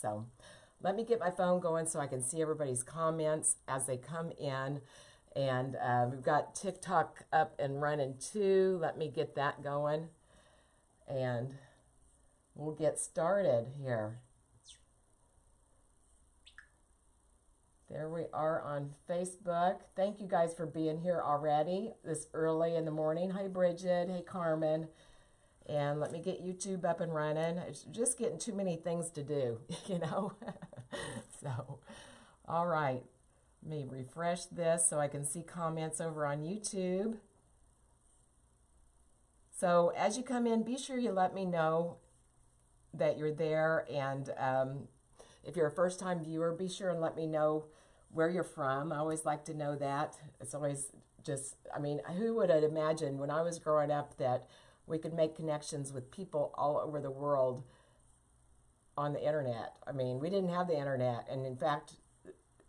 So let me get my phone going so I can see everybody's comments as they come in. And we've got TikTok up and running too. Let me get that going. And we'll get started here. There we are on Facebook. Thank you guys for being here already this early in the morning. Hi, Bridget. Hey, Carmen. And let me get YouTube up and running. It's just getting too many things to do, you know. So, all right. Let me refresh this so I can see comments over on YouTube. So as you come in, be sure you let me know that you're there. And if you're a first-time viewer, be sure and let me know where you're from. I always like to know that. It's always just, I mean, who would have imagined when I was growing up that we could make connections with people all over the world on the internet? I mean, we didn't have the internet. And in fact,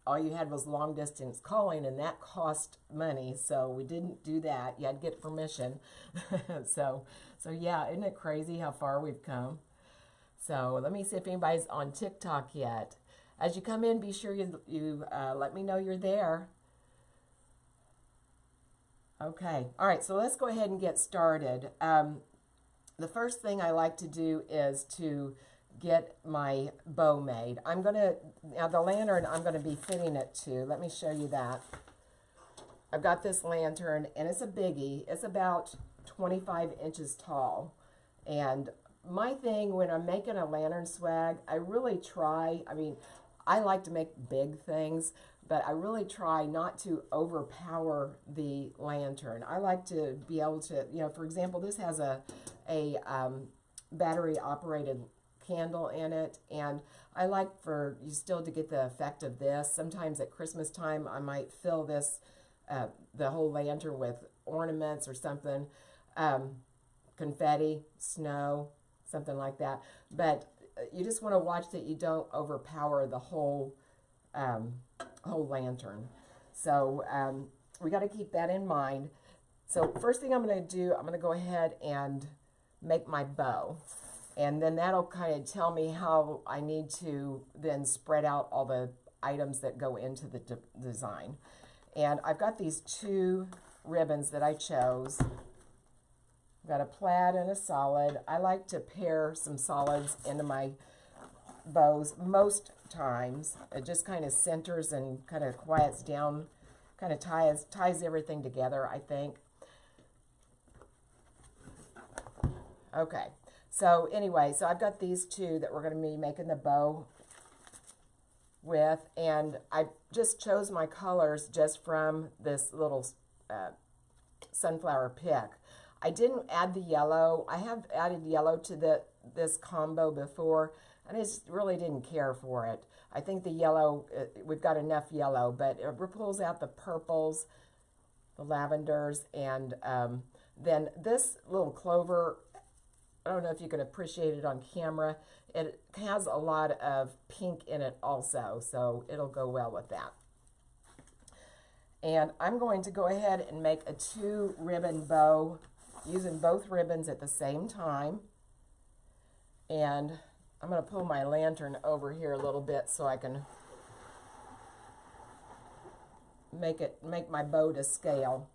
all you had was long distance calling, and that cost money. So we didn't do that. You had to get permission. so yeah, isn't it crazy how far we've come? So let me see if anybody's on TikTok yet. As you come in, be sure you let me know you're there. Okay. All right. So let's go ahead and get started. The first thing I like to do is to get my bow made. Now the lantern I'm going to be fitting it to. Let me show you that. I've got this lantern, and it's a biggie. It's about 25 inches tall. And my thing when I'm making a lantern swag, I really try, I mean, I like to make big things, but I really try not to overpower the lantern. I like to be able to, you know, for example, this has a battery operated candle in it, and I like for you still to get the effect of this. Sometimes at Christmas time I might fill this the whole lantern with ornaments or something, confetti, snow, something like that. But you just want to watch that you don't overpower the whole lantern. So we got to keep that in mind. So first thing I'm going to do, I'm going to go ahead and make my bow. And then that'll kind of tell me how I need to then spread out all the items that go into the design. And I've got these two ribbons that I chose. I've got a plaid and a solid. I like to pair some solids into my bows most times. It just kind of centers and kind of quiets down, kind of ties everything together, I think. Okay. So anyway, so I've got these two that we're going to be making the bow with, and I just chose my colors just from this little sunflower pick. I didn't add the yellow. I have added yellow to this combo before, and I just really didn't care for it. I think the yellow, we've got enough yellow, but it pulls out the purples, the lavenders, and then this little clover, I don't know if you can appreciate it on camera. It has a lot of pink in it also, so it'll go well with that. And I'm going to go ahead and make a 2-ribbon bow using both ribbons at the same time. And I'm going to pull my lantern over here a little bit so I can make my bow to scale.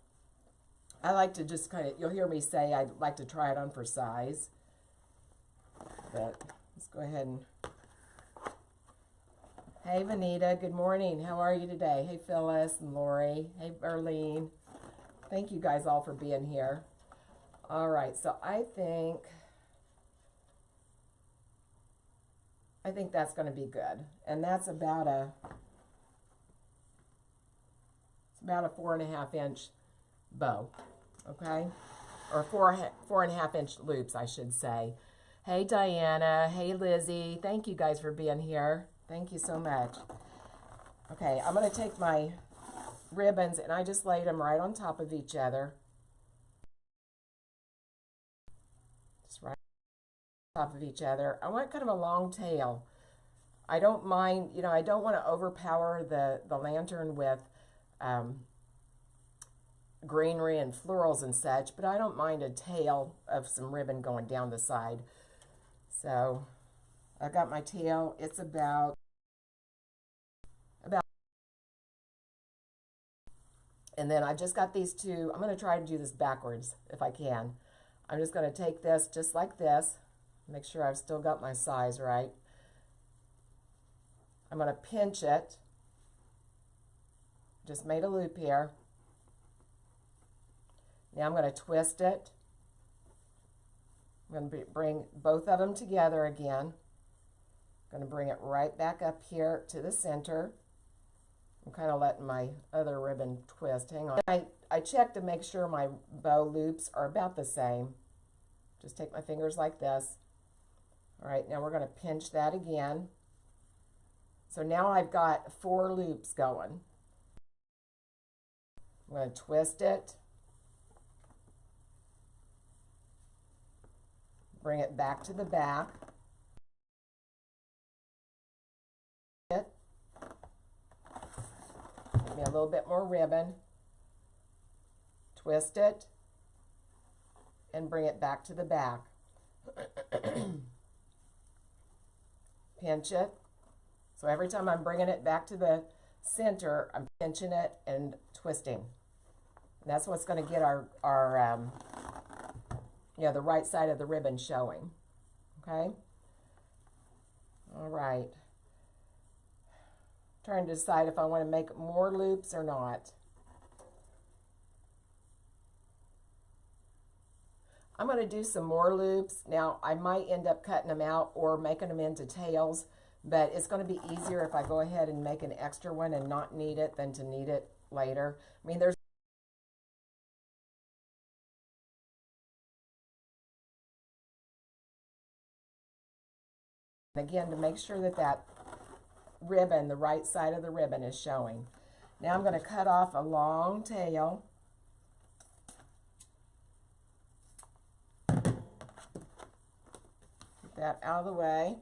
I like to just kind of, you'll hear me say I'd like to try it on for size. But let's go ahead and, hey Vanita, good morning. How are you today? Hey Phyllis and Lori. Hey Arlene. Thank you guys all for being here. All right, so I think that's going to be good. And that's about a 4.5 inch bow, okay? Or 4.5 inch loops, I should say. Hey Diana, hey Lizzie, thank you guys for being here. Thank you so much. Okay, I'm going to take my ribbons and I just laid them right on top of each other. Just right on top of each other. I want kind of a long tail. I don't mind, you know, I don't want to overpower the lantern with greenery and florals and such, but I don't mind a tail of some ribbon going down the side. So I got my tail. It's about, and then I just got these two. I'm going to try to do this backwards if I can. I'm just going to take this just like this. Make sure I've still got my size right. I'm going to pinch it. Just made a loop here. Now I'm going to twist it. I'm going to bring both of them together again. I'm going to bring it right back up here to the center. I'm kind of letting my other ribbon twist. Hang on. I check to make sure my bow loops are about the same. Just take my fingers like this. All right, now we're going to pinch that again. So now I've got 4 loops going. I'm going to twist it. Bring it back to the back. Give me a little bit more ribbon. Twist it and bring it back to the back. Pinch it. So every time I'm bringing it back to the center, I'm pinching it and twisting. And that's what's going to get our the right side of the ribbon showing. Okay? All right. Trying to decide if I want to make more loops or not. I'm going to do some more loops. Now, I might end up cutting them out or making them into tails, but it's going to be easier if I go ahead and make an extra one and not need it than to need it later. I mean, there's again, to make sure that that ribbon, the right side of the ribbon is showing. Now I'm going to cut off a long tail. Get that out of the way.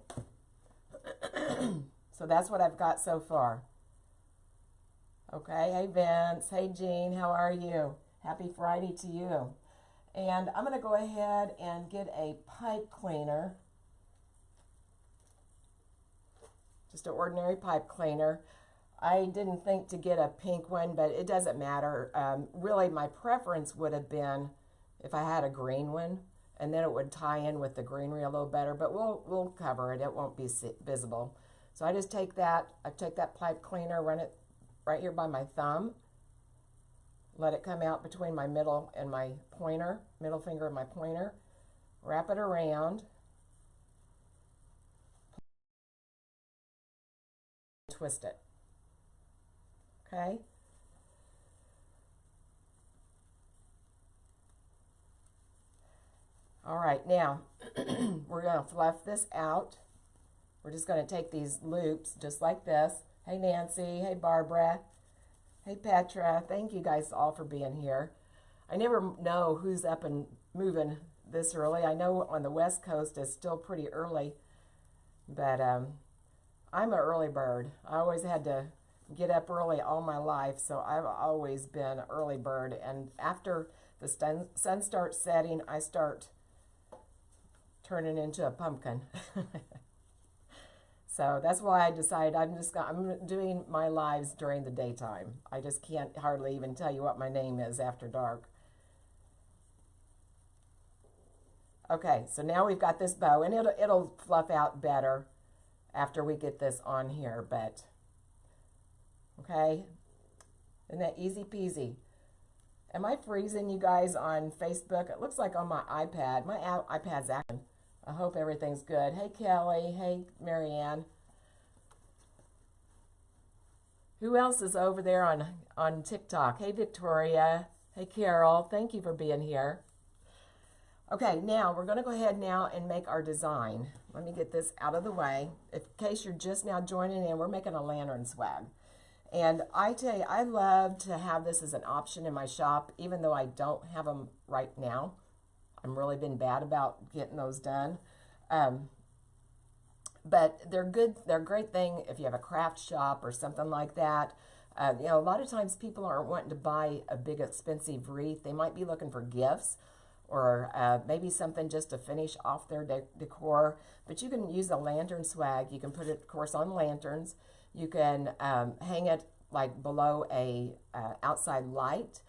So that's what I've got so far. Okay, hey Vince, hey Jean, how are you? Happy Friday to you. And I'm going to go ahead and get a pipe cleaner. Just an ordinary pipe cleaner. I didn't think to get a pink one, but it doesn't matter. Really, my preference would have been if I had a green one, and then it would tie in with the greenery a little better, but we'll cover it. It won't be visible. So I just take that, pipe cleaner, run it right here by my thumb, let it come out between my middle and my pointer, middle finger and my pointer, wrap it around, twist it. Okay? All right, now we're going to fluff this out. We're just going to take these loops just like this. Hey Nancy, hey Barbara, hey Petra. Thank you guys all for being here. I never know who's up and moving this early. I know on the West Coast it's still pretty early, but I'm an early bird. I always had to get up early all my life, so I've always been an early bird. And after the sun starts setting, I start turning into a pumpkin. So that's why I decided I'm doing my lives during the daytime. I just can't hardly even tell you what my name is after dark. Okay, so now we've got this bow, and it'll fluff out better after we get this on here, but okay, isn't that easy peasy? Am I freezing you guys on Facebook? It looks like on my iPad. My iPad's acting. I hope everything's good. Hey Kelly, hey Marianne. Who else is over there on TikTok? Hey Victoria, hey Carol, thank you for being here. Okay, now we're going to go ahead now and make our design. Let me get this out of the way. In case you're just now joining in, we're making a lantern swag. And I tell you, I love to have this as an option in my shop, even though I don't have them right now. I've really been bad about getting those done. But they're good. They're a great thing if you have a craft shop or something like that. You know, a lot of times people aren't wanting to buy a big expensive wreath. They might be looking for gifts, or maybe something just to finish off their decor. But you can use the lantern swag. You can put it, of course, on lanterns. You can hang it like below a outside light.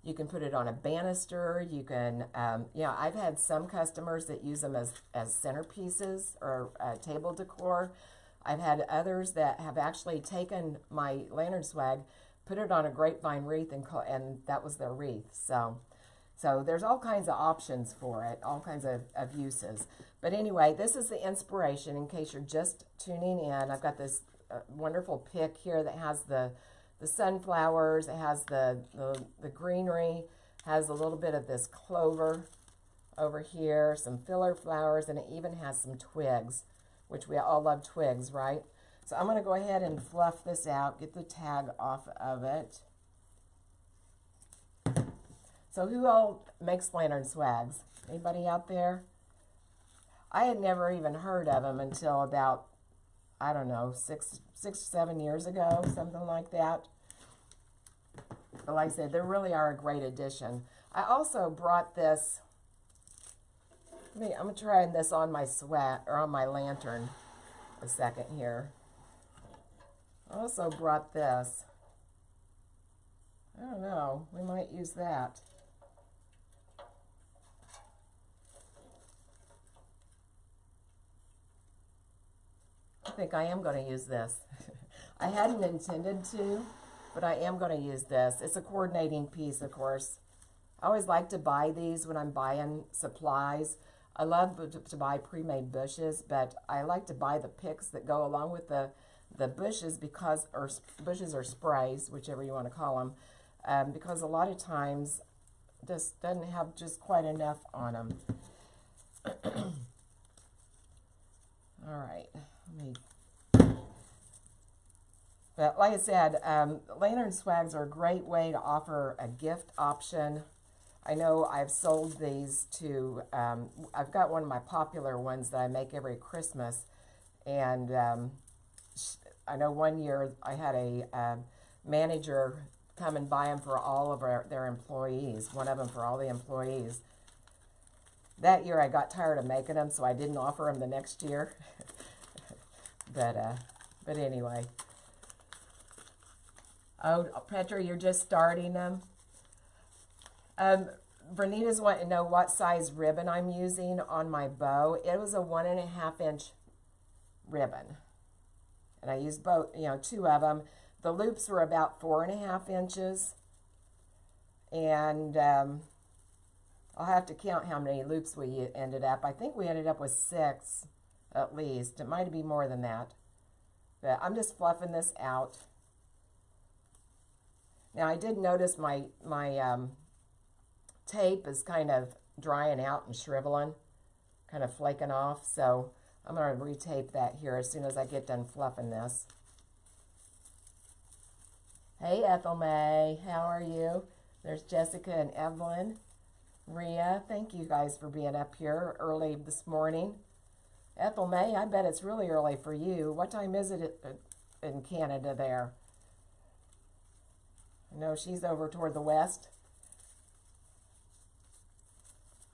You can put it on a banister. You can, yeah, I've had some customers that use them as centerpieces or table decor. I've had others that have actually taken my lantern swag, put it on a grapevine wreath, and that was their wreath. So there's all kinds of options for it, all kinds of uses. But anyway, this is the inspiration in case you're just tuning in. I've got this wonderful pick here that has the sunflowers, it has the greenery, has a little bit of this clover over here, some filler flowers, and it even has some twigs, which we all love twigs, right? So I'm going to go ahead and fluff this out, get the tag off of it. So who all makes lantern swags? Anybody out there? I had never even heard of them until about, I don't know, 6 or 7 years ago, something like that. But like I said, they really are a great addition. I also brought this, I'm trying this on my swag, or on my lantern a second here. I also brought this. I don't know, we might use that. I think I am going to use this. I hadn't intended to, but I am going to use this. It's a coordinating piece, of course. I always like to buy these when I'm buying supplies. I love to buy pre-made bushes, but I like to buy the picks that go along with the bushes, because, or bushes or sprays, whichever you want to call them, because a lot of times this doesn't have just quite enough on them. All right. But like I said, lantern swags are a great way to offer a gift option. I know I've sold these to, I've got one of my popular ones that I make every Christmas, and I know one year I had a manager come and buy them for all of their employees, one of them for all the employees. That year I got tired of making them, so I didn't offer them the next year. But anyway. Oh, Petra, you're just starting them? Vernita's wanting to know what size ribbon I'm using on my bow. It was a 1.5 inch ribbon. And I used both, you know, 2 of them. The loops were about 4.5 inches. And I'll have to count how many loops we ended up. I think we ended up with 6 at least. It might be more than that. But I'm just fluffing this out. Now I did notice my tape is kind of drying out and shriveling, kind of flaking off. So I'm going to retape that here as soon as I get done fluffing this. Hey Ethel May, how are you? There's Jessica and Evelyn. Rhea, thank you guys for being up here early this morning. Ethel May, I bet it's really early for you. What time is it in Canada there? I know she's over toward the west.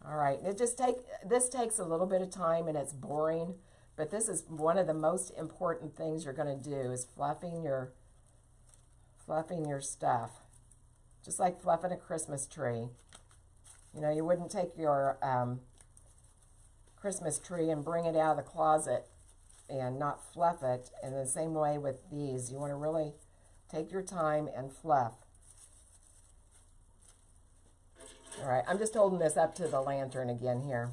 All right, this takes a little bit of time and it's boring, but this is one of the most important things you're going to do is fluffing your stuff. Just like fluffing a Christmas tree. You know, you wouldn't take your Christmas tree and bring it out of the closet and not fluff it. And the same way with these, you want to really take your time and fluff. All right, I'm just holding this up to the lantern again here.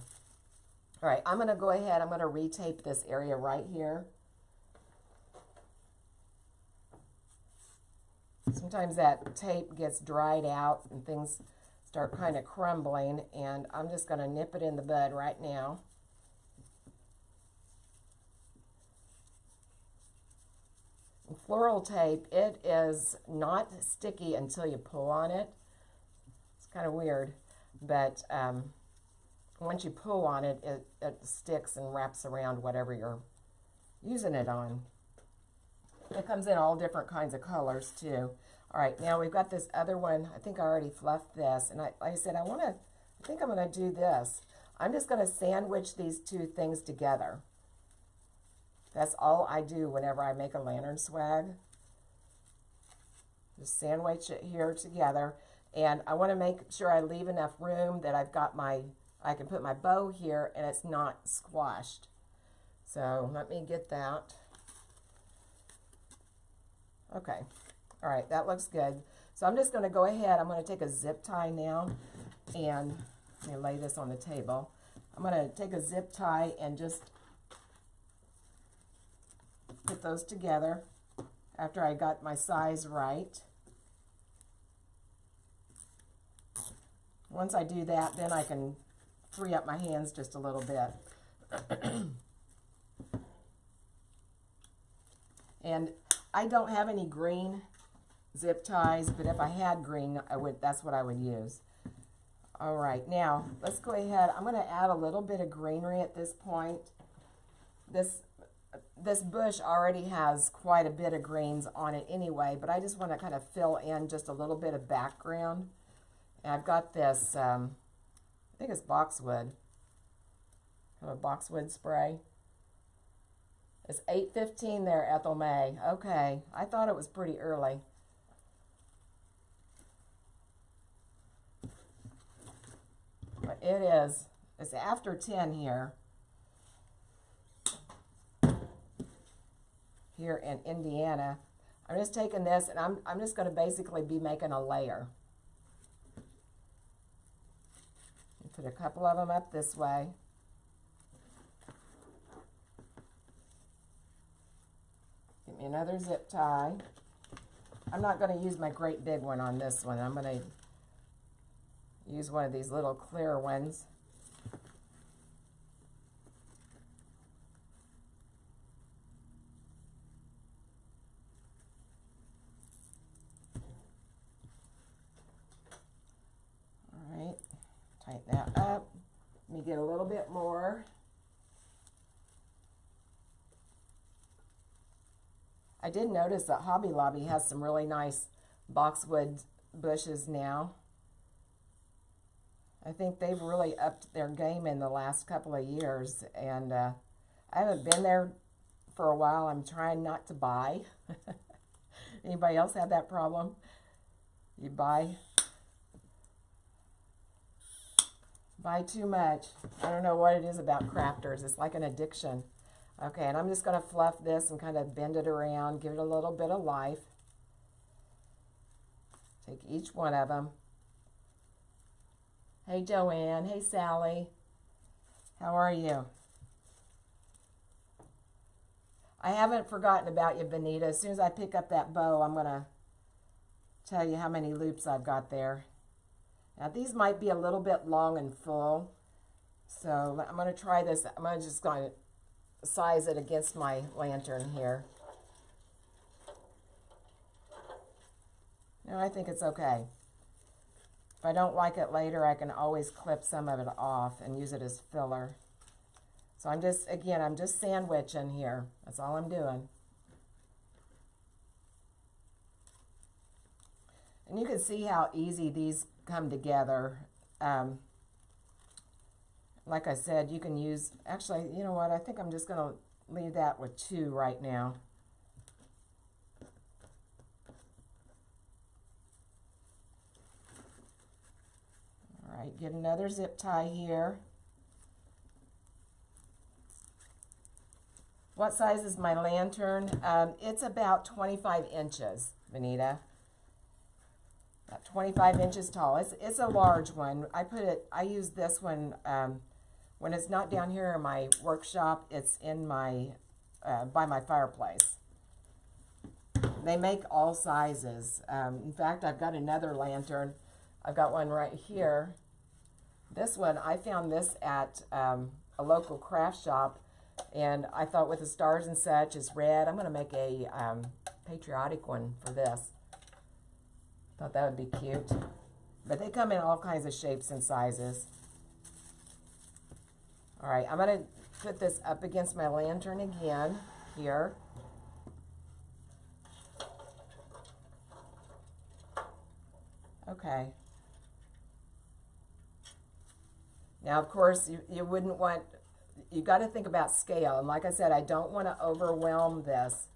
All right, I'm going to go ahead, I'm going to retape this area right here. Sometimes that tape gets dried out and things start kind of crumbling, and I'm just going to nip it in the bud right now. And floral tape, it is not sticky until you pull on it. Kind of weird, but once you pull on it, it sticks and wraps around whatever you're using it on. It comes in all different kinds of colors too. All right, now we've got this other one. I think I already fluffed this, and like I said, I want to I think I'm going to do this. I'm just going to sandwich these two things together. That's all I do whenever I make a lantern swag. Just sandwich it here together. And I want to make sure I leave enough room that I've got I can put my bow here and it's not squashed. So let me get that. Okay. All right, that looks good. So I'm just going to go ahead. I'm going to take a zip tie now and let me lay this on the table. I'm going to take a zip tie and just put those together after I got my size right. Once I do that, then I can free up my hands just a little bit. And I don't have any green zip ties, but if I had green, that's what I would use. All right, now let's go ahead. I'm going to add a little bit of greenery at this point. This bush already has quite a bit of greens on it anyway, but I just want to kind of fill in just a little bit of background. And I've got this, I think it's boxwood, kind of a boxwood spray. It's 8:15 there, Ethel May. Okay, I thought it was pretty early. But it is. It's after 10 here. Here in Indiana. I'm just taking this and I'm just going to basically be making a layer. Put a couple of them up this way. Get me another zip tie. I'm not going to use my great big one on this one. I'm going to use one of these little clear ones. All right, tighten that up. Let me get a little bit more. I did notice that Hobby Lobby has some really nice boxwood bushes now. I think they've really upped their game in the last couple of years, and I haven't been there for a while. I'm trying not to buy. Anybody else have that problem? You buy too much. I don't know what it is about crafters. It's like an addiction. Okay, and I'm just going to fluff this and kind of bend it around, give it a little bit of life. Take each one of them. Hey, Joanne. Hey, Sally. How are you? I haven't forgotten about you, Benita. As soon as I pick up that bow, I'm going to tell you how many loops I've got there. Now, these might be a little bit long and full, so I'm going to try this. I'm just going to size it against my lantern here. No, I think it's okay. If I don't like it later, I can always clip some of it off and use it as filler. So I'm just sandwiching here. That's all I'm doing. And you can see how easy these come together. Like I said, you can use, actually, you know what, I think I'm just going to leave that with 2 right now. All right, get another zip tie here. What size is my lantern? It's about 25 inches, Benita. About 25 inches tall. It's a large one. I use this one when it's not down here in my workshop. It's in my by my fireplace. They make all sizes. In fact, I've got another lantern. I've got one right here. This one, I found this at a local craft shop, and I thought with the stars and such, it's red. I'm going to make a patriotic one for this. Thought that would be cute. But they come in all kinds of shapes and sizes. All right, I'm going to put this up against my lantern again here. Okay. Now, of course, you wouldn't want, you got to think about scale. And like I said, I don't want to overwhelm this.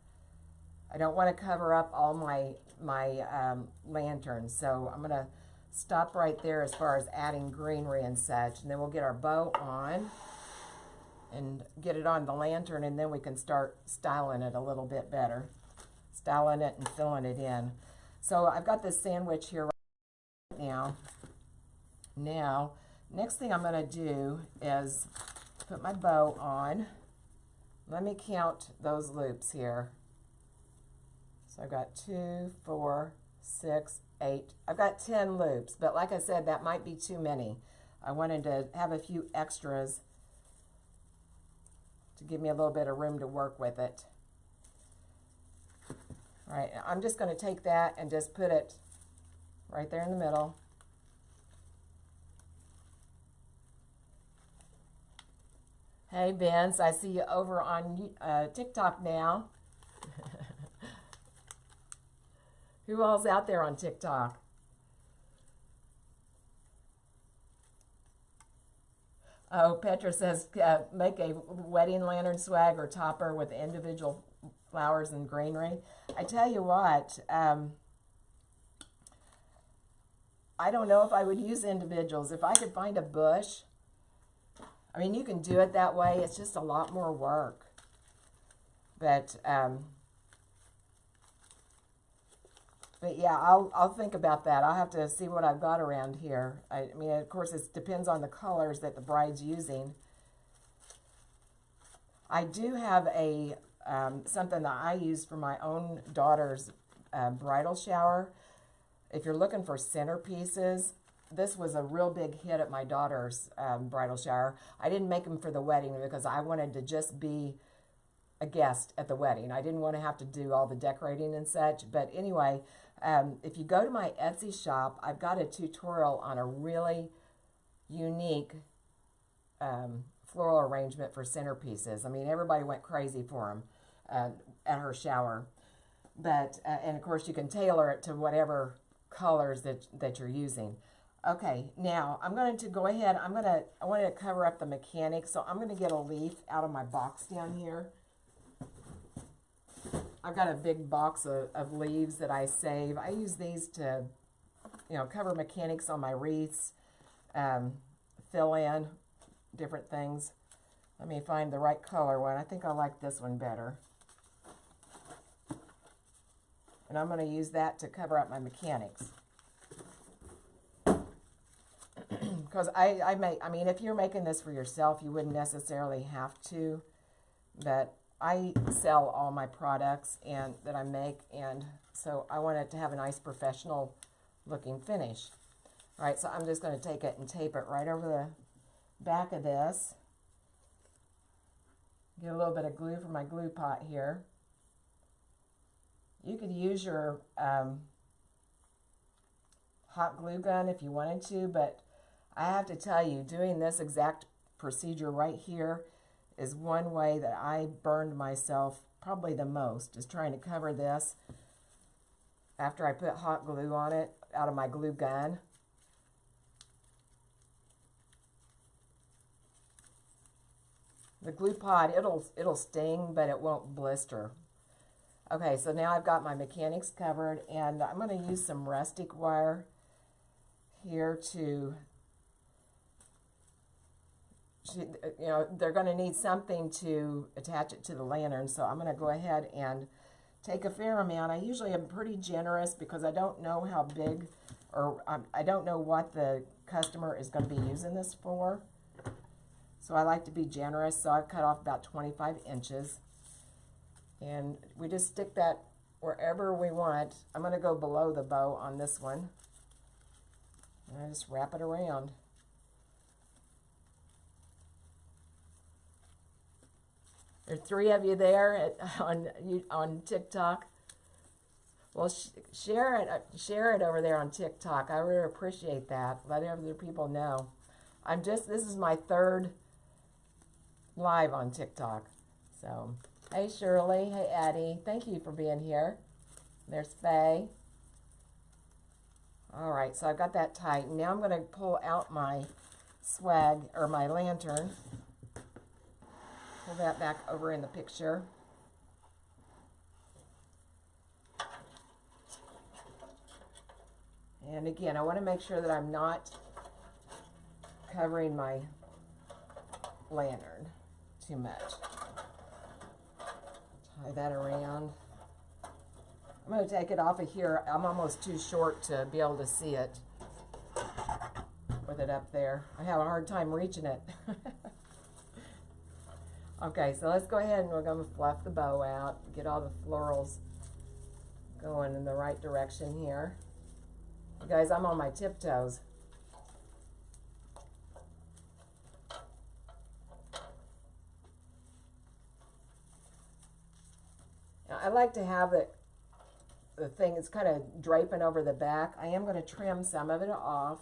I don't want to cover up all my lanterns. So I'm going to stop right there as far as adding greenery and such. And then we'll get our bow on and get it on the lantern, and then we can start styling it a little bit better. Styling it and filling it in. So I've got this sandwich here right now. Now, next thing I'm going to do is put my bow on. Let me count those loops here. So I've got 2, 4, 6, 8. I've got 10 loops, but like I said, that might be too many. I wanted to have a few extras to give me a little bit of room to work with it. All right, I'm just going to take that and just put it right there in the middle. Hey, Vince, I see you over on TikTok now. Who all's out there on TikTok? Oh, Petra says, make a wedding lantern swag or topper with individual flowers and greenery. I tell you what, I don't know if I would use individuals. If I could find a bush, I mean, you can do it that way. It's just a lot more work. But yeah, I'll think about that. I'll have to see what I've got around here. I mean, of course, it depends on the colors that the bride's using. I do have a something that I use for my own daughter's bridal shower. If you're looking for centerpieces, this was a real big hit at my daughter's bridal shower. I didn't make them for the wedding because I wanted to just be a guest at the wedding. I didn't want to have to do all the decorating and such. But anyway, if you go to my Etsy shop, I've got a tutorial on a really unique floral arrangement for centerpieces. I mean, everybody went crazy for them at her shower. But, and of course, you can tailor it to whatever colors that you're using. Okay, now I'm going to go ahead. I want to cover up the mechanics, so I'm going to get a leaf out of my box down here. I've got a big box of leaves that I save. I use these to, you know, cover mechanics on my wreaths, fill in different things. Let me find the right color one. I think I like this one better. And I'm going to use that to cover up my mechanics. Because I mean, if you're making this for yourself, you wouldn't necessarily have to, but I sell all my products and that I make, and so I want it to have a nice professional looking finish. All right, so I'm just going to take it and tape it right over the back of this. Get a little bit of glue from my glue pot here. You could use your hot glue gun if you wanted to, but I have to tell you, doing this exact procedure right here is one way that I burned myself probably the most, is trying to cover this after I put hot glue on it out of my glue gun. The glue pot, it'll sting, but it won't blister. Okay, so now I've got my mechanics covered, and I'm going to use some rustic wire here to, you know, they're going to need something to attach it to the lantern, so I'm going to go ahead and take a fair amount. I usually am pretty generous because I don't know how big, or I don't know what the customer is going to be using this for. So I like to be generous, so I've cut off about 25 inches. And we just stick that wherever we want. I'm going to go below the bow on this one. And I just wrap it around. There are 3 of you there on TikTok. Well, share it over there on TikTok. I really appreciate that. Let other people know. This is my 3rd live on TikTok. So, hey Shirley, hey Addie, thank you for being here. There's Faye. All right, so I've got that tight. Now I'm going to pull out my swag, or my lantern. Pull that back over in the picture. And again, I want to make sure that I'm not covering my lantern too much. Tie that around. I'm going to take it off of here. I'm almost too short to be able to see it with it up there. I have a hard time reaching it. Okay, so let's go ahead and we're going to fluff the bow out, get all the florals going in the right direction here. You guys, I'm on my tiptoes. Now, I like to have the thing is kind of draping over the back. I am going to trim some of it off,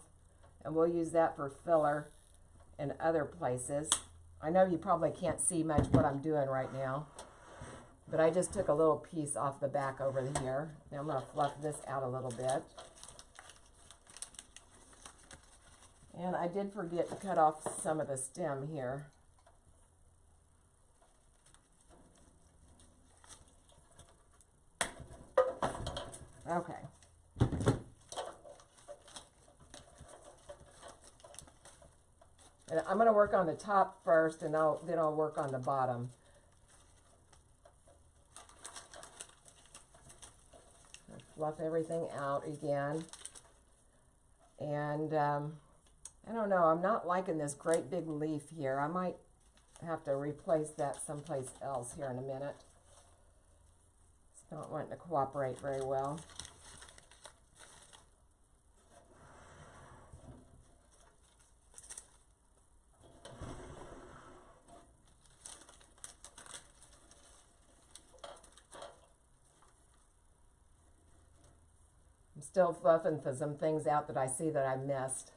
and we'll use that for filler in other places. I know you probably can't see much what I'm doing right now, but I just took a little piece off the back over here. Now I'm going to fluff this out a little bit. And I did forget to cut off some of the stem here. Okay. And I'm going to work on the top first, and then I'll work on the bottom. Fluff everything out again. And I don't know, I'm not liking this great big leaf here. I might have to replace that someplace else here in a minute. It's not wanting to cooperate very well. I'm still fluffing for some things out that I see that I missed.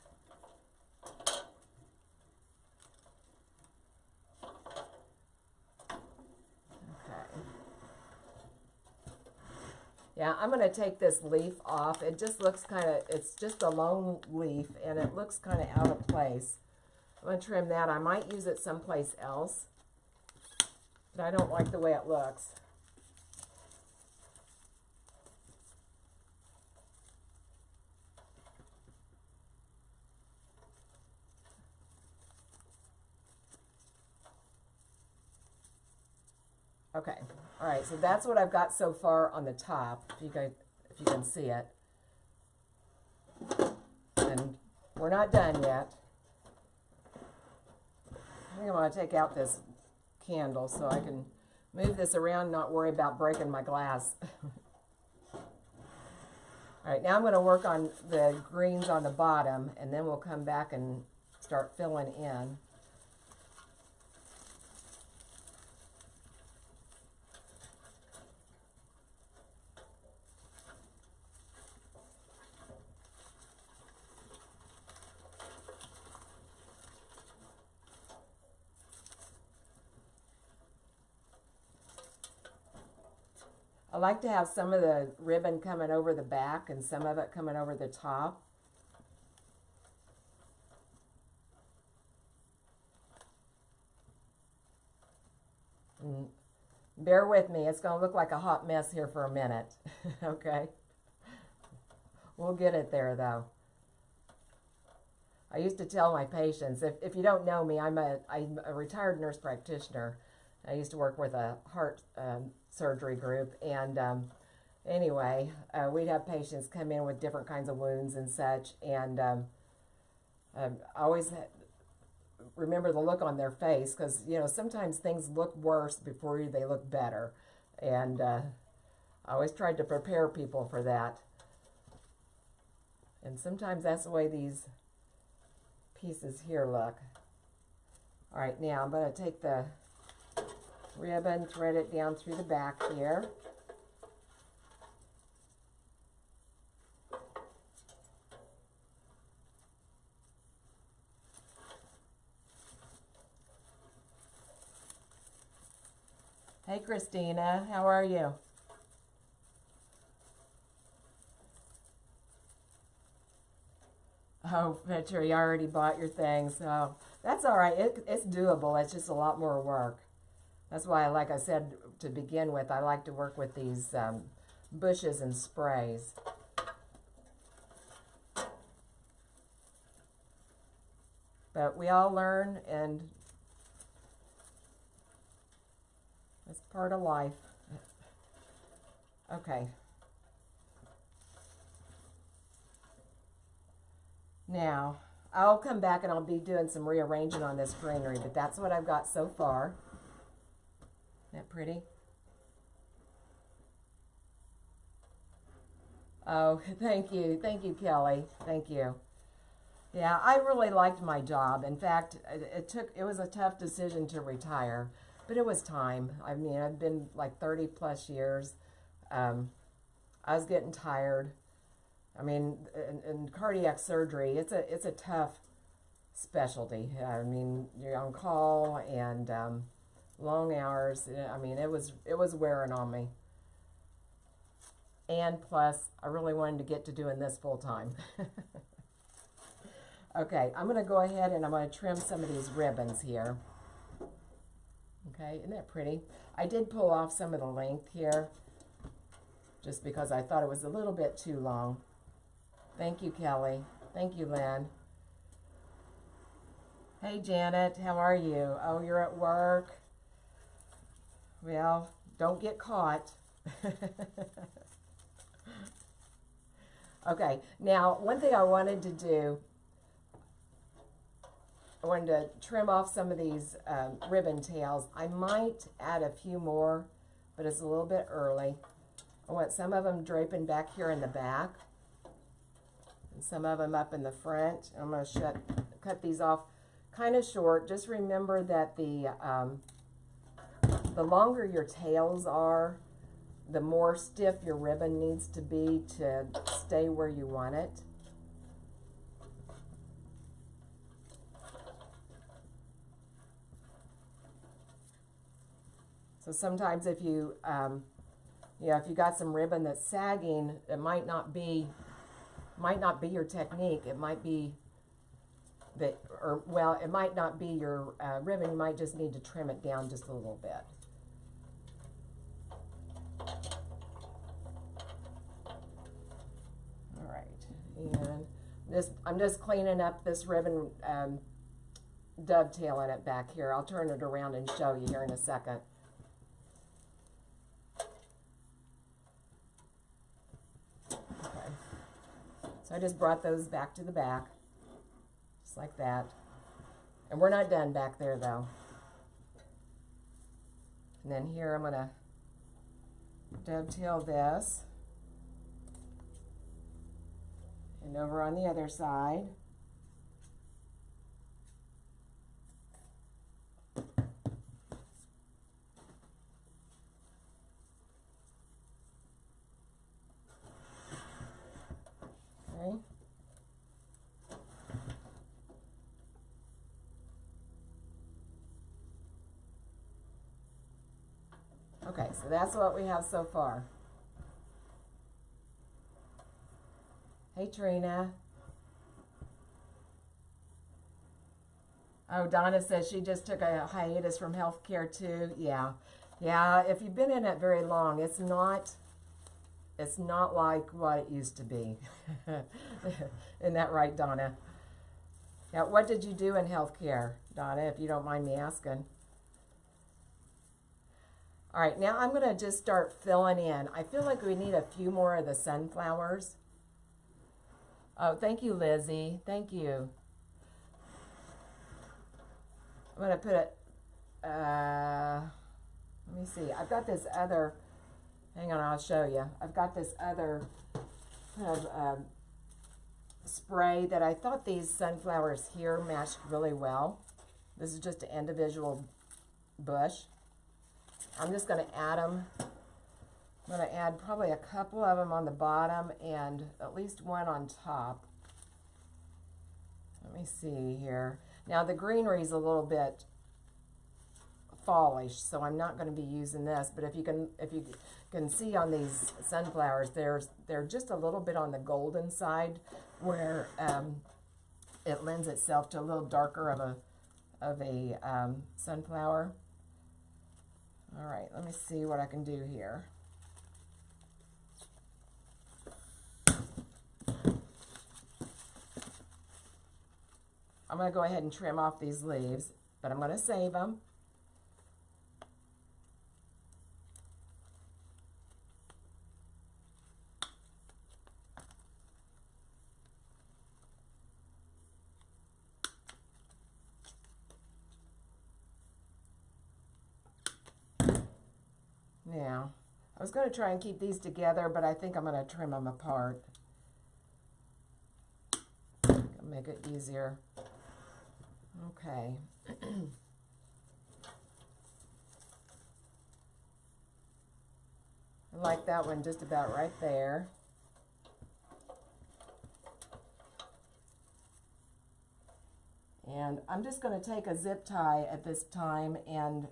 Yeah, I'm going to take this leaf off. It just looks kind of, it's just a lone leaf, and it looks kind of out of place. I'm going to trim that. I might use it someplace else, but I don't like the way it looks. Okay, all right, so that's what I've got so far on the top, if you can see it. And we're not done yet. I think I want to take out this candle so I can move this around, not worry about breaking my glass. All right, now I'm going to work on the greens on the bottom, and then we'll come back and start filling in. I like to have some of the ribbon coming over the back and some of it coming over the top. And bear with me, it's going to look like a hot mess here for a minute, okay? We'll get it there though. I used to tell my patients, if you don't know me, I'm a retired nurse practitioner. I used to work with a heart surgery group, and anyway, we'd have patients come in with different kinds of wounds and such, and I always remember the look on their face, because you know sometimes things look worse before they look better, and I always tried to prepare people for that. And sometimes that's the way these pieces here look. All right, now I'm going to take the ribbon, thread it down through the back here. Hey Christina, how are you? Oh, Teri, you already bought your things. So that's all right. It's doable. It's just a lot more work. That's why, like I said to begin with, I like to work with these bushes and sprays. But we all learn, and it's part of life. Okay. Now, I'll come back and I'll be doing some rearranging on this greenery, but that's what I've got so far. Isn't that pretty? Oh, thank you. Thank you, Kelly. Thank you. Yeah, I really liked my job. In fact, it was a tough decision to retire, but it was time. I mean, I've been like 30 plus years. I was getting tired. I mean, in cardiac surgery, it's a tough specialty. I mean, you're on call and long hours. I mean, it was wearing on me. And plus, I really wanted to get to doing this full time. Okay, I'm going to go ahead and I'm going to trim some of these ribbons here. Okay, isn't that pretty? I did pull off some of the length here just because I thought it was a little bit too long. Thank you, Kelly. Thank you, Lynn. Hey, Janet, how are you? Oh, you're at work? Well, don't get caught. Okay, now, one thing I wanted to do, I wanted to trim off some of these ribbon tails. I might add a few more, but it's a little bit early. I want some of them draping back here in the back, and some of them up in the front. I'm going to cut these off kind of short. Just remember that the longer your tails are, the more stiff your ribbon needs to be to stay where you want it. So sometimes if you, if you got some ribbon that's sagging, it might not be your technique. It might be that, or well, it might not be your ribbon. You might just need to trim it down just a little bit. All right, and I'm just cleaning up this ribbon, dovetailing it back here. I'll turn it around and show you here in a second. So I just brought those back to the back, just like that. And we're not done back there though. And then here I'm gonna dovetail this. And over on the other side. Okay. Okay, so that's what we have so far. Hey, Trina. Oh, Donna says she just took a hiatus from healthcare too. Yeah. Yeah, if you've been in it very long, it's not like what it used to be. Isn't that right, Donna? Yeah, what did you do in healthcare, Donna, if you don't mind me asking? All right, now I'm going to just start filling in. I feel like we need a few more of the sunflowers. Oh, thank you, Lizzie. Thank you. I'm going to put it, let me see. I've got this other, hang on, I'll show you. I've got this other kind of spray that I thought these sunflowers here matched really well. This is just an individual bush. I'm just going to add them. I'm going to add probably a couple of them on the bottom and at least one on top. Let me see here. Now the greenery is a little bit fallish, so I'm not going to be using this. But if you can see on these sunflowers, they're just a little bit on the golden side, where it lends itself to a little darker of a sunflower. All right, let me see what I can do here. I'm going to go ahead and trim off these leaves, but I'm going to save them. Now, I was going to try and keep these together, but I think I'm going to trim them apart. Make it easier. Okay. I like that one just about right there. And I'm just going to take a zip tie at this time and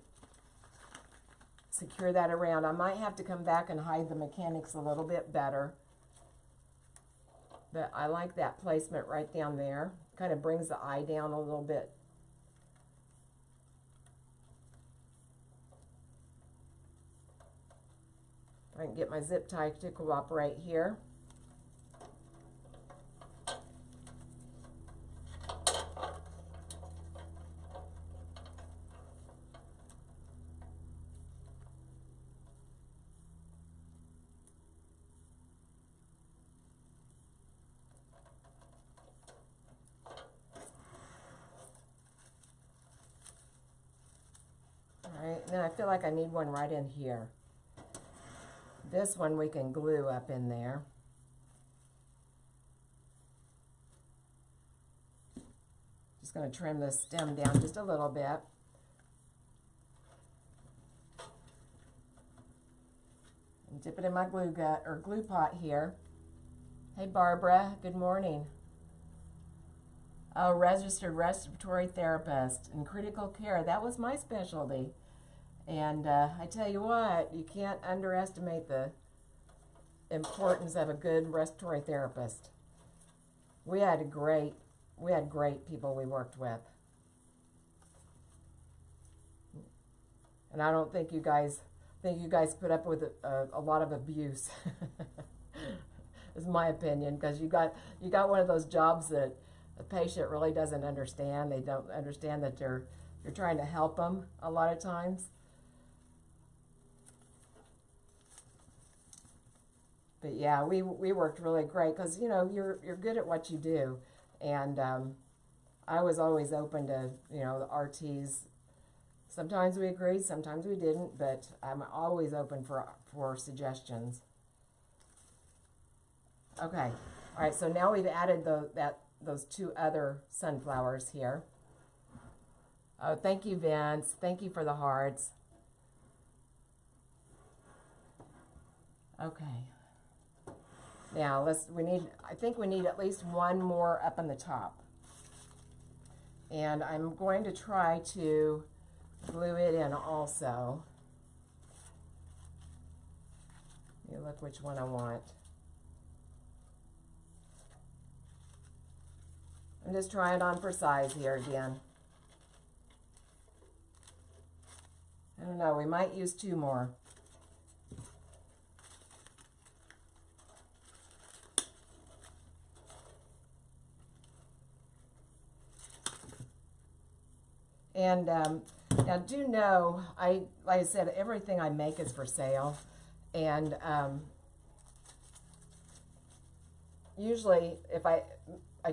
secure that around. I might have to come back and hide the mechanics a little bit better. But I like that placement right down there. Kind of brings the eye down a little bit. I can get my zip tie to cooperate here. Alright, and then I feel like I need one right in here. This one we can glue up in there. Just going to trim this stem down just a little bit. And dip it in my glue gut or glue pot here. Hey Barbara, good morning. Oh, registered respiratory therapist in critical care. That was my specialty. And I tell you what, you can't underestimate the importance of a good respiratory therapist. We had great people we worked with. And I don't think you guys put up with a lot of abuse. Is my opinion, because you got one of those jobs that the patient really doesn't understand. They don't understand that you're trying to help them a lot of times. But yeah, we worked really great because, you know, you're good at what you do. And I was always open to, you know, the RTs. Sometimes we agreed, sometimes we didn't, but I'm always open for suggestions. Okay, all right, so now we've added those two other sunflowers here. Oh, thank you, Vince. Thank you for the hearts. Okay. Now I think we need at least one more up on the top. And I'm going to try to glue it in also. Let me look which one I want. I'm just trying on for size here again. I don't know, we might use two more. And now do know, like I said, everything I make is for sale. And usually if I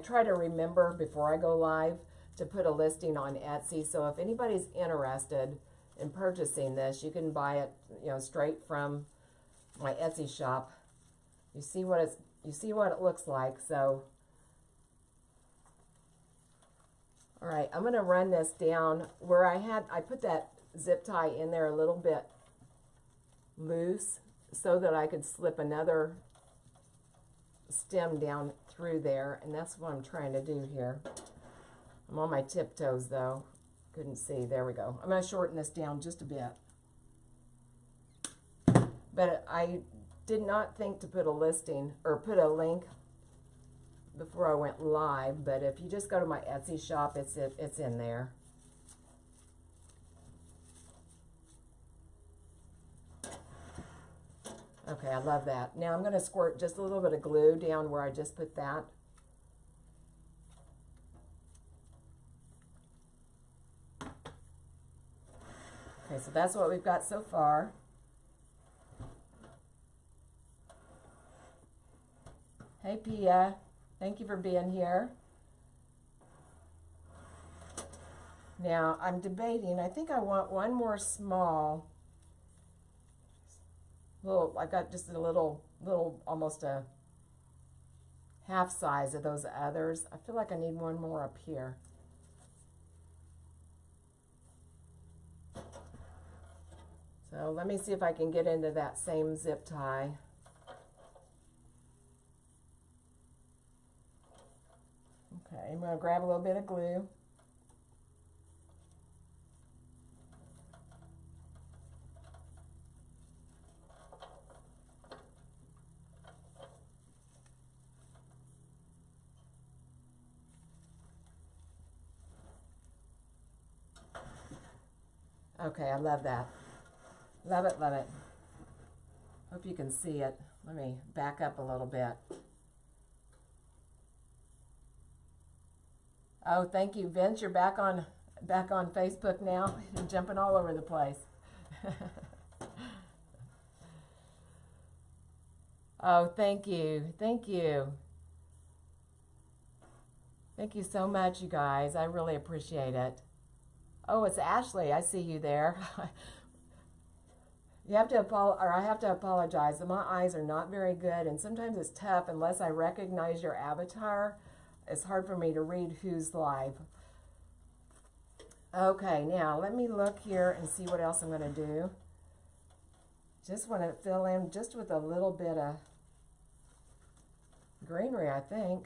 try to remember before I go live to put a listing on Etsy. So if anybody's interested in purchasing this, you can buy it, you know, straight from my Etsy shop. You see what it looks like. So all right, I'm going to run this down where I put that zip tie in there a little bit loose so that I could slip another stem down through there, and that's what I'm trying to do here. I'm on my tiptoes though. Couldn't see. There we go. I'm going to shorten this down just a bit. But I did not think to put a listing or put a link before I went live, but if you just go to my Etsy shop, it's in there. Okay, I love that. Now I'm going to squirt just a little bit of glue down where I just put that. Okay, so that's what we've got so far. Hey Pia, thank you for being here. Now I'm debating, I think I want one more small. I got just a little, almost a half size of those others. I feel like I need one more up here. So let me see if I can get into that same zip tie. Okay, I'm going to grab a little bit of glue. Okay, I love that. Love it, love it. Hope you can see it. Let me back up a little bit. Oh, thank you, Vince. You're back on Facebook now. You're jumping all over the place. Oh, thank you. Thank you. Thank you so much, you guys. I really appreciate it. Oh, it's Ashley. I see you there. I have to apologize. My eyes are not very good, and sometimes it's tough unless I recognize your avatar. It's hard for me to read who's live. Okay, now let me look here and see what else I'm going to do. Just want to fill in just with a little bit of greenery, I think.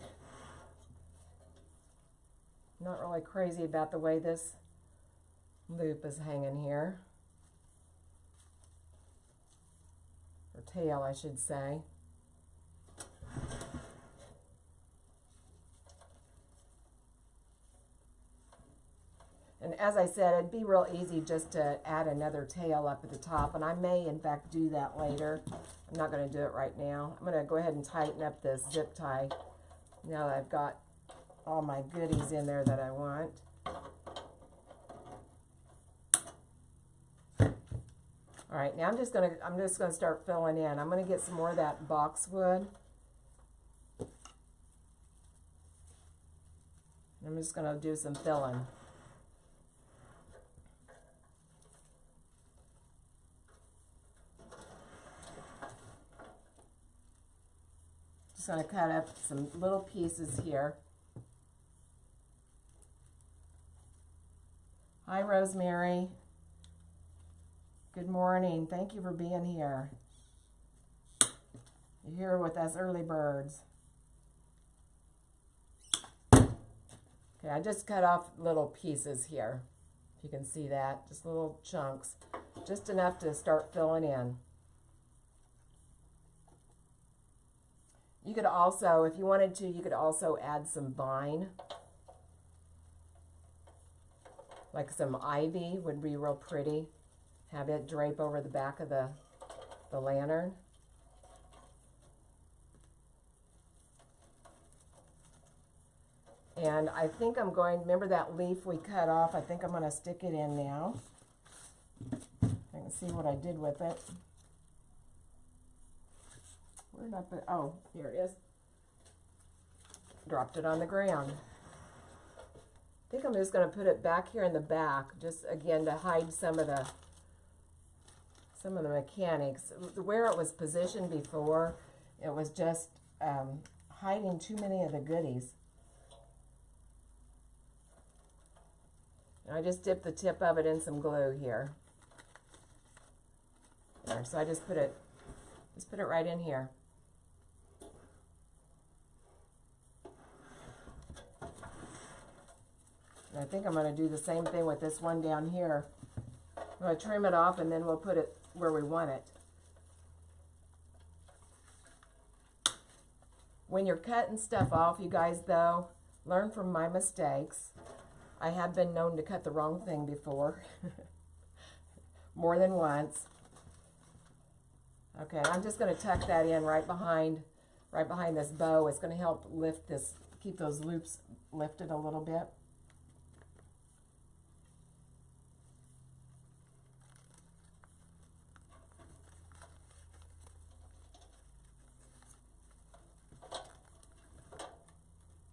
Not really crazy about the way this loop is hanging here. Or tail, I should say. And as I said, it'd be real easy just to add another tail up at the top, and I may in fact do that later. I'm not going to do it right now. I'm going to go ahead and tighten up this zip tie now that I've got all my goodies in there that I want. All right, now I'm just gonna start filling in. I'm gonna get some more of that boxwood. I'm just gonna do some filling. Just gonna cut up some little pieces here. Hi, Rosemary. Good morning. Thank you for being here. You're here with us early birds. Okay, I just cut off little pieces here. If you can see that, just little chunks. Just enough to start filling in. You could also, if you wanted to, you could also add some vine. Like some ivy would be real pretty. Have it drape over the back of the lantern. And I think I'm going, remember that leaf we cut off? I think I'm going to stick it in now. I can see what I did with it. Where did I put, oh, here it is. Dropped it on the ground. I think I'm just going to put it back here in the back, just again to hide some of the mechanics. Where it was positioned before, it was just hiding too many of the goodies. And I just dipped the tip of it in some glue here. There, so I just put it right in here. And I think I'm going to do the same thing with this one down here. I'm going to trim it off and then we'll put it where we want it. When you're cutting stuff off, you guys, though, learn from my mistakes. I have been known to cut the wrong thing before. More than once. Okay, I'm just going to tuck that in right behind this bow. It's going to help lift this, keep those loops lifted a little bit.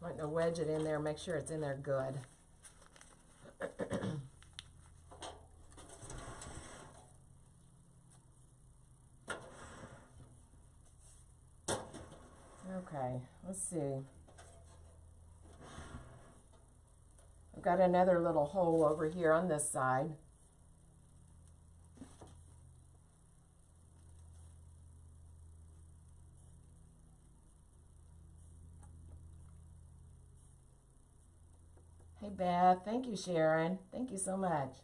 I'm going to wedge it in there, make sure it's in there good. Okay, let's see. I've got another little hole over here on this side. Hey Beth, thank you Sharon. Thank you so much.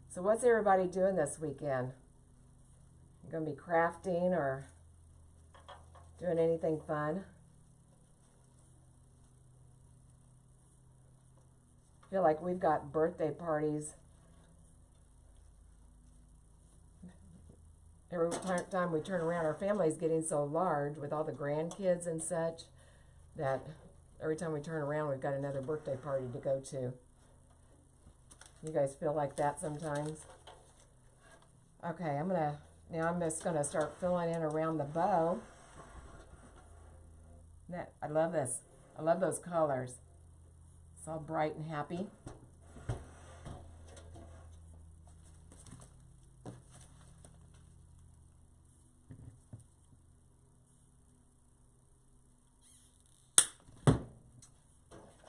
So what's everybody doing this weekend? You gonna be crafting or doing anything fun? I feel like we've got birthday parties every time we turn around. Our family's getting so large with all the grandkids and such that every time we turn around we've got another birthday party to go to. You guys feel like that sometimes? Okay, now I'm just gonna start filling in around the bow. I love this. I love those colors. It's all bright and happy.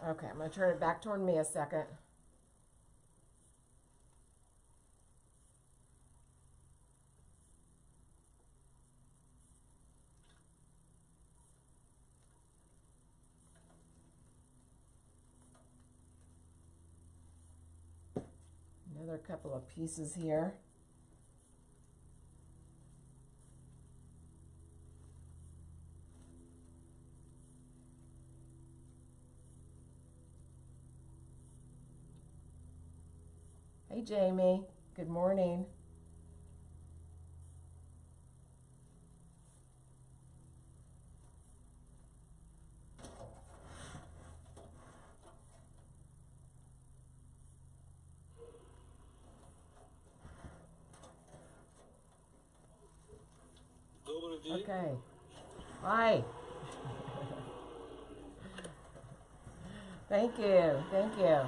Okay, I'm going to turn it back toward me a second. Another couple of pieces here. Hey Jamie, good morning. Okay. Hi. Thank you. Thank you.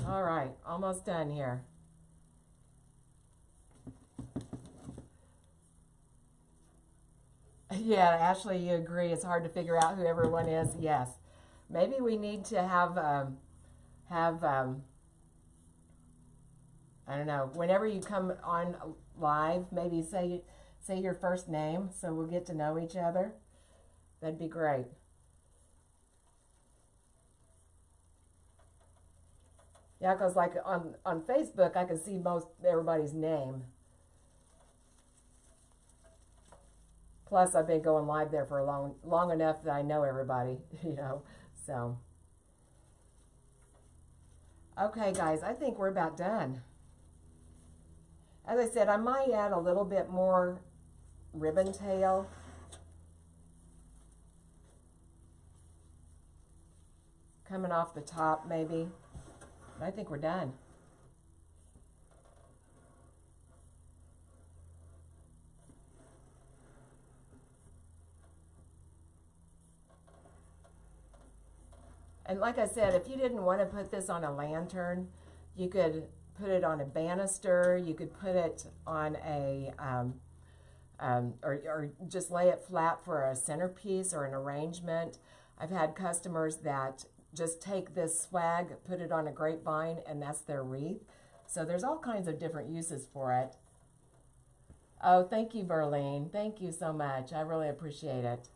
All right, almost done here. Yeah, Ashley, you agree. It's hard to figure out who everyone is. Yes. Maybe we need to have I don't know, whenever you come on live, maybe say your first name so we'll get to know each other. That'd be great. Yeah, because like on Facebook, I can see most everybody's name. Plus, I've been going live there for long enough that I know everybody, you know, so. Okay, guys, I think we're about done. As I said, I might add a little bit more ribbon tail. Coming off the top, maybe. But I think we're done. And like I said, if you didn't want to put this on a lantern, you could put it on a banister. You could put it on a, or just lay it flat for a centerpiece or an arrangement. I've had customers that just take this swag, put it on a grapevine, and that's their wreath. So there's all kinds of different uses for it. Oh, thank you, Berlene. Thank you so much. I really appreciate it.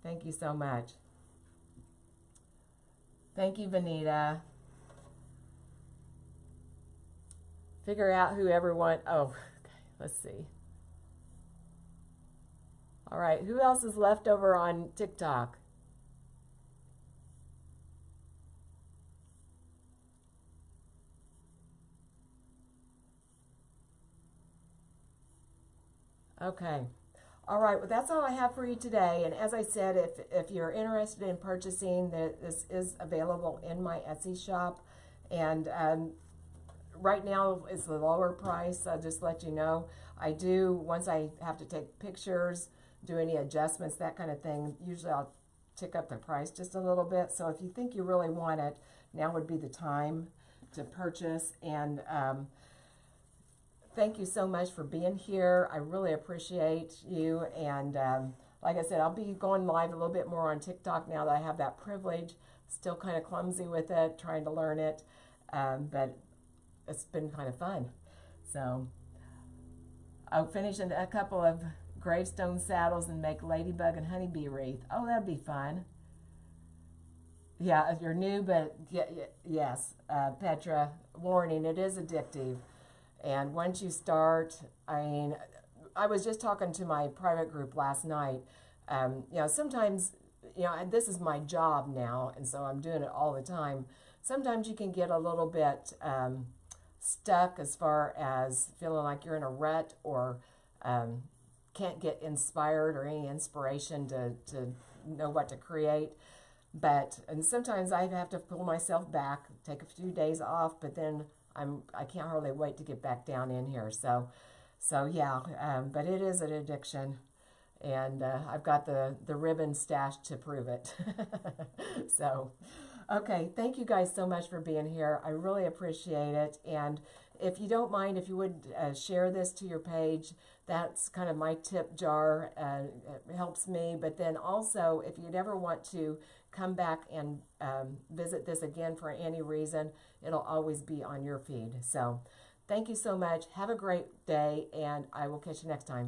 Thank you so much. Thank you, Vanita. Figure out who everyone. Oh, okay, let's see. All right, who else is left over on TikTok? Okay. All right, well, that's all I have for you today. And as I said, if you're interested in purchasing, this is available in my Etsy shop. And right now it's the lower price. I'll just let you know. I do, once I have to take pictures, do any adjustments, that kind of thing, usually I'll tick up the price just a little bit. So if you think you really want it, now would be the time to purchase. And thank you so much for being here. I really appreciate you. And like I said, I'll be going live a little bit more on TikTok now that I have that privilege. Still kind of clumsy with it, trying to learn it. But it's been kind of fun. So I'll finish a couple of gravestone saddles and make ladybug and honeybee wreath. Oh, that'd be fun. Yeah, if you're new, but yes, Petra, warning, it is addictive. And once you start, I mean, I was just talking to my private group last night. Sometimes, this is my job now, and so I'm doing it all the time. Sometimes you can get a little bit stuck as far as feeling like you're in a rut or can't get inspired or any inspiration to know what to create. And sometimes I have to pull myself back, take a few days off, but then I can't hardly wait to get back down in here. So yeah, but it is an addiction, and I've got the ribbon stash to prove it. So, okay, thank you guys so much for being here. I really appreciate it. And if you don't mind, if you would share this to your page, that's kind of my tip jar. It helps me. But then also, if you'd ever want to come back and visit this again for any reason, it'll always be on your feed. So thank you so much. Have a great day, and I will catch you next time.